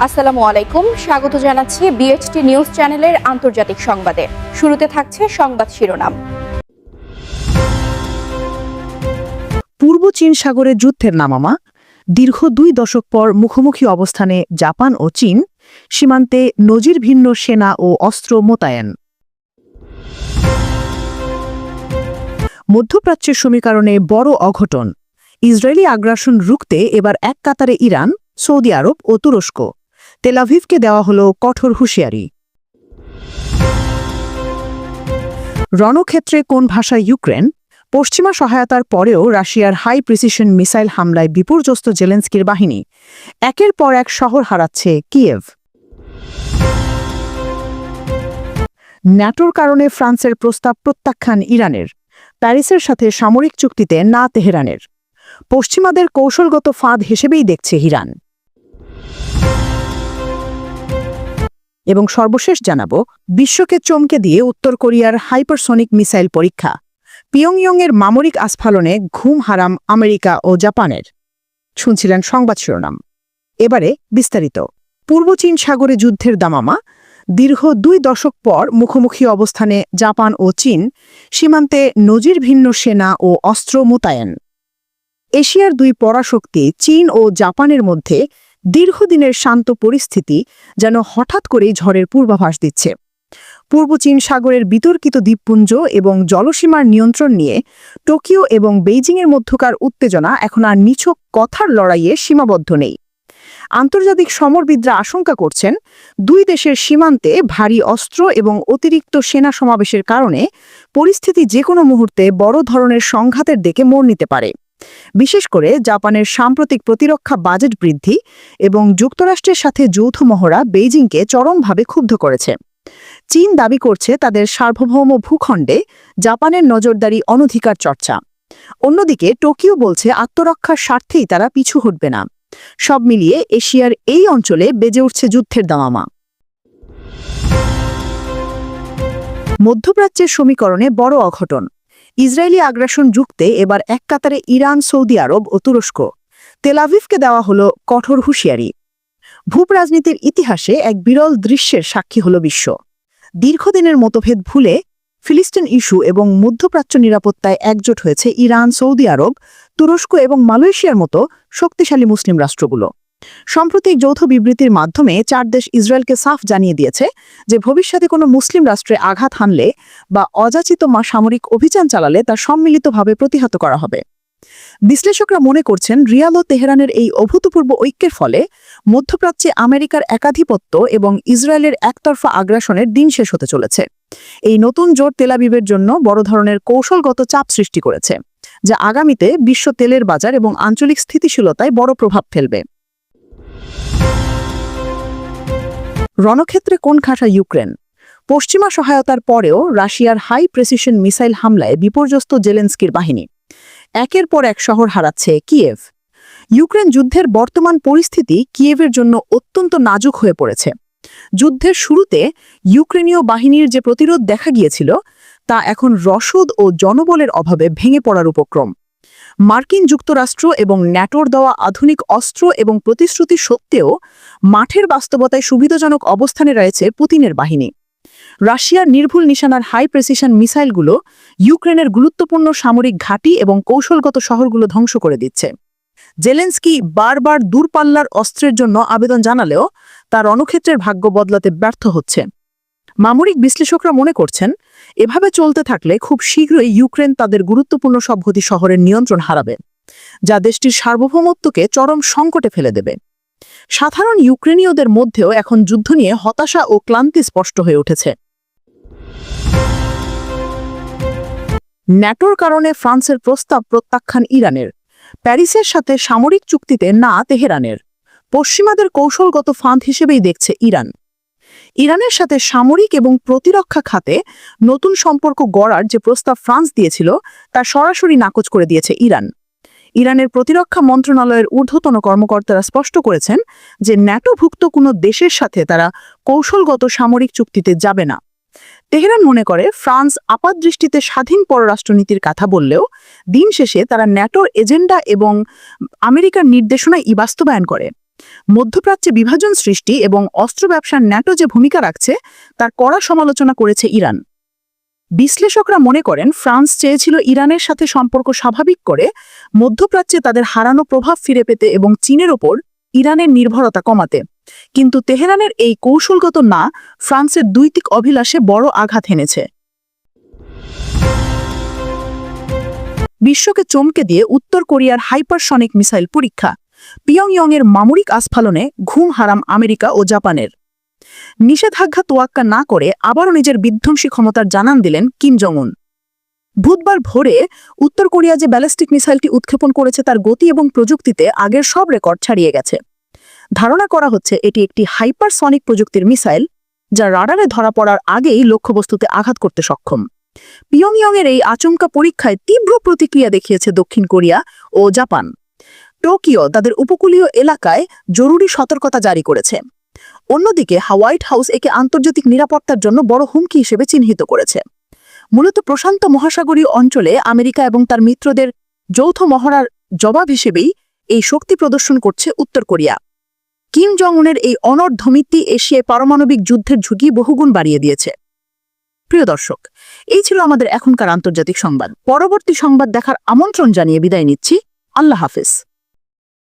আসসালামু আলাইকুম, স্বাগত জানাচ্ছি বিএচটি নিউজ চ্যানেলের আন্তর্জাতিক সংবাদে। শুরুতে থাকছে সংবাদ শিরোনাম। পূর্ব চীন সাগরে যুদ্ধের নামামা, দীর্ঘ 2 দশক পর মুখোমুখি অবস্থানে জাপান ও চীন, সীমান্তে নজিরভিন্ন সেনা ও অস্ত্র মোতায়েন। মধ্যপ্রাচ্যের সমীকরণে বড় অঘটন, ইসরায়েলি আগ্রাসন রুখতে এবার এক কাতারে ইরান, সৌদি আরব ও তুরস্ক। তেল আভিভকে দেওয়া হল কঠোর হুঁশিয়ারি। রণক্ষেত্রে কোন ভাষায় ইউক্রেন, পশ্চিমা সহায়তার পরেও রাশিয়ার হাই প্রিসিশন মিসাইল হামলায় বিপর্যস্ত জেলেন্সকির বাহিনী, একের পর এক শহর হারাচ্ছে কিয়েভ। ন্যাটোর কারণে ফ্রান্সের প্রস্তাব প্রত্যাখ্যান ইরানের, প্যারিসের সাথে সামরিক চুক্তিতে না তেহরানের। পশ্চিমাদের কৌশলগত ফাঁদ হিসেবেই দেখছে ইরান। এবং সর্বশেষ জানাব, বিশ্বকে চমকে দিয়ে উত্তর কোরিয়ার হাইপারসনিক মিসাইল পরীক্ষা, পিয়ংইয়ংয়ের মামরিক আস্ফালনে ঘুম হারাম আমেরিকা ও জাপানের। শুনছিলেন সংবাদ শিরোনাম। এবারে বিস্তারিত। পূর্ব চীন সাগরে যুদ্ধের দামামা, দীর্ঘ 2 দশক পর মুখোমুখি অবস্থানে জাপান ও চীন, সীমান্তে নজিরভিন্ন সেনা ও অস্ত্র মোতায়েন। এশিয়ার 2 পরাশক্তি চীন ও জাপানের মধ্যে দীর্ঘদিনের শান্ত পরিস্থিতি যেন হঠাৎ করেই ঝড়ের পূর্বাভাস দিচ্ছে। পূর্ব চীন সাগরের বিতর্কিত দ্বীপপুঞ্জ এবং জলসীমার নিয়ন্ত্রণ নিয়ে টোকিও এবং বেইজিংয়ের মধ্যকার উত্তেজনা এখন আর নিছক কথার লড়াইয়ে সীমাবদ্ধ নেই। আন্তর্জাতিক সমরবিদরা আশঙ্কা করছেন, 2 দেশের সীমান্তে ভারী অস্ত্র এবং অতিরিক্ত সেনা সমাবেশের কারণে পরিস্থিতি যে কোনো মুহূর্তে বড় ধরনের সংঘাতের দিকে মোড় নিতে পারে। বিশেষ করে জাপানের সাম্প্রতিক প্রতিরক্ষা বাজেট বৃদ্ধি এবং যুক্তরাষ্ট্রের সাথে যৌথ মহড়া বেইজিংকে চরমভাবে ক্ষুব্ধ করেছে। চীন দাবি করছে তাদের সার্বভৌম ভূখণ্ডে জাপানের নজরদারি অনধিকার চর্চা। অন্যদিকে টোকিও বলছে আত্মরক্ষার স্বার্থেই তারা পিছু হটবে না। সব মিলিয়ে এশিয়ার এই অঞ্চলে বেজে উঠছে যুদ্ধের দামামা। মধ্যপ্রাচ্যের সমীকরণে বড় অঘটন, ইসরায়েলি আগ্রাসন রুখতে এবার এক কাতারে ইরান, সৌদি আরব ও তুরস্ক। তেল আভিভকে দেওয়া হল কঠোর হুঁশিয়ারি। ভূরাজনীতির ইতিহাসে এক বিরল দৃশ্যের সাক্ষী হল বিশ্ব। দীর্ঘদিনের মতভেদ ভুলে ফিলিস্তিন ইস্যু এবং মধ্যপ্রাচ্য নিরাপত্তায় একজোট হয়েছে ইরান, সৌদি আরব, তুরস্ক এবং মালয়েশিয়ার মতো শক্তিশালী মুসলিম রাষ্ট্রগুলো। সম্প্রতি যৌথ বিবৃতির মাধ্যমে 4 দেশ ইসরায়েলকে সাফ জানিয়ে দিয়েছে যে ভবিষ্যতে কোনো মুসলিম রাষ্ট্রে আঘাত হানলে বা অযাচিত সামরিক অভিযান চালালে তা সম্মিলিতভাবে প্রতিহত করা হবে। বিশ্লেষকরা মনে করছেন, রিয়াদ ও তেহরানের এই অভূতপূর্ব ঐক্যের ফলে মধ্যপ্রাচ্যে আমেরিকার একাধিপত্য এবং ইসরায়েলের একতরফা আগ্রাসনের দিন শেষ হতে চলেছে। এই নতুন জোট তেল আভিভের জন্য বড় ধরনের কৌশলগত চাপ সৃষ্টি করেছে, যা আগামীতে বিশ্ব তেলের বাজার এবং আঞ্চলিক স্থিতিশীলতায় বড় প্রভাব ফেলবে। রণক্ষেত্রে কোন খাসা ইউক্রেন, পশ্চিমা সহায়তার পরেও রাশিয়ার হাই প্রিসিশন মিসাইল হামলায় বিপর্যস্ত জেলেন্সকির বাহিনী, একের পর এক শহর হারাচ্ছে কিয়েভ। ইউক্রেন যুদ্ধের বর্তমান পরিস্থিতি কিয়েভের জন্য অত্যন্ত নাজুক হয়ে পড়েছে। যুদ্ধের শুরুতে ইউক্রেনীয় বাহিনীর যে প্রতিরোধ দেখা গিয়েছিল তা এখন রসদ ও জনবলের অভাবে ভেঙে পড়ার উপক্রম। মার্কিন যুক্তরাষ্ট্র এবং ন্যাটোর দেওয়া আধুনিক অস্ত্র এবং প্রতিশ্রুতি সত্ত্বেও মাঠের বাস্তবতায় সুবিধাজনক অবস্থানে রয়েছে পুতিনের বাহিনী। রাশিয়ার নির্ভুল নিশানার হাই প্রিসিশন মিসাইলগুলো ইউক্রেনের গুরুত্বপূর্ণ সামরিক ঘাঁটি এবং কৌশলগত শহরগুলো ধ্বংস করে দিচ্ছে। জেলেন্সকি বারবার দূরপাল্লার অস্ত্রের জন্য আবেদন জানালেও তার রণক্ষেত্রের ভাগ্য বদলাতে ব্যর্থ হচ্ছে। সামরিক বিশ্লেষকরা মনে করছেন, এভাবে চলতে থাকলে খুব শীঘ্রই ইউক্রেন তাদের গুরুত্বপূর্ণ সবগতি শহরের নিয়ন্ত্রণ হারাবে, যা দেশটির সার্বভৌমত্বকে চরম সংকটে ফেলে দেবে। সাধারণ ইউক্রেনীয়দের মধ্যেও এখন যুদ্ধ নিয়ে হতাশা ও ক্লান্তি স্পষ্ট হয়ে উঠেছে। ন্যাটোর কারণে ফ্রান্সের প্রস্তাব প্রত্যাখ্যান ইরানের, প্যারিসের সাথে সামরিক চুক্তিতে না তেহরানের। পশ্চিমাদের কৌশলগত ফাঁদ হিসেবেই দেখছে ইরান। ইরানের সাথে সামরিক এবং প্রতিরক্ষা খাতে নতুন সম্পর্ক গড়ার যে প্রস্তাব ফ্রান্স দিয়েছিল তা সরাসরি নাকচ করে দিয়েছে ইরান। ইরানের প্রতিরক্ষা মন্ত্রণালয়ের ঊর্ধ্বতন কর্মকর্তারা স্পষ্ট করেছেন যে ন্যাটোভুক্ত কোনো দেশের সাথে তারা কৌশলগত সামরিক চুক্তিতে যাবে না। তেহরান মনে করে ফ্রান্স আপাতদৃষ্টিতে স্বাধীন পররাষ্ট্রনীতির কথা বললেও দিন শেষে তারা ন্যাটোর এজেন্ডা এবং আমেরিকার নির্দেশনাই বাস্তবায়ন করে। মধ্যপ্রাচ্যে বিভাজন সৃষ্টি এবং অস্ত্র ব্যবসার ন্যাটো যে ভূমিকা রাখছে তার কড়া সমালোচনা করেছে ইরান। বিশ্লেষকরা মনে করেন ফ্রান্স চেয়েছিল ইরানের সাথে সম্পর্ক স্বাভাবিক করে মধ্যপ্রাচ্যে তাদের হারানো প্রভাব ফিরে পেতে এবং চীনের ওপর ইরানের নির্ভরতা কমাতে, কিন্তু তেহরানের এই কৌশলগত না ফ্রান্সের দ্বৈতিক অভিলাষে বড় আঘাত এনেছে। বিশ্বকে চমকে দিয়ে উত্তর কোরিয়ার হাইপারসনিক মিসাইল পরীক্ষা, পিয়ংইয়ংয়ের মামরিক আস্ফালনে ঘুম হারাম আমেরিকা ও জাপানের। নিষেধাজ্ঞা তোয়াক্কা না করে আবারও নিজের বিধ্বংসী ক্ষমতার জানান দিলেন কিম জং উন। বুধবার ভোরে উত্তর কোরিয়া যে ব্যালিস্টিক মিসাইলটি উৎক্ষেপণ করেছে তার গতি এবং প্রযুক্তিতে আগের সব রেকর্ড ছাড়িয়ে গেছে। ধারণা করা হচ্ছে এটি একটি হাইপারসনিক প্রযুক্তির মিসাইল, যা রাডারে ধরা পড়ার আগেই লক্ষ্যবস্তুতে আঘাত করতে সক্ষম। পিয়ংইয়ংয়ের এই আচমকা পরীক্ষায় তীব্র প্রতিক্রিয়া দেখিয়েছে দক্ষিণ কোরিয়া ও জাপান। টোকিও তাদের উপকূলীয় এলাকায় জরুরি সতর্কতা জারি করেছে। অন্যদিকে হোয়াইট হাউস একে আন্তর্জাতিক নিরাপত্তার জন্য বড় হুমকি হিসেবে চিহ্নিত করেছে। মূলত প্রশান্ত মহাসাগরীয় অঞ্চলে আমেরিকা এবং তার মিত্রদের যৌথ মহড়ার জবাব হিসেবেই এই শক্তি প্রদর্শন করছে উত্তর কোরিয়া। কিম জং উনের এই অনর্ধমিতি এশিয়ায় পারমাণবিক যুদ্ধের ঝুঁকি বহুগুণ বাড়িয়ে দিয়েছে। প্রিয় দর্শক, এই ছিল আমাদের এখনকার আন্তর্জাতিক সংবাদ। পরবর্তী সংবাদ দেখার আমন্ত্রণ জানিয়ে বিদায় নিচ্ছি। আল্লাহ হাফেজ।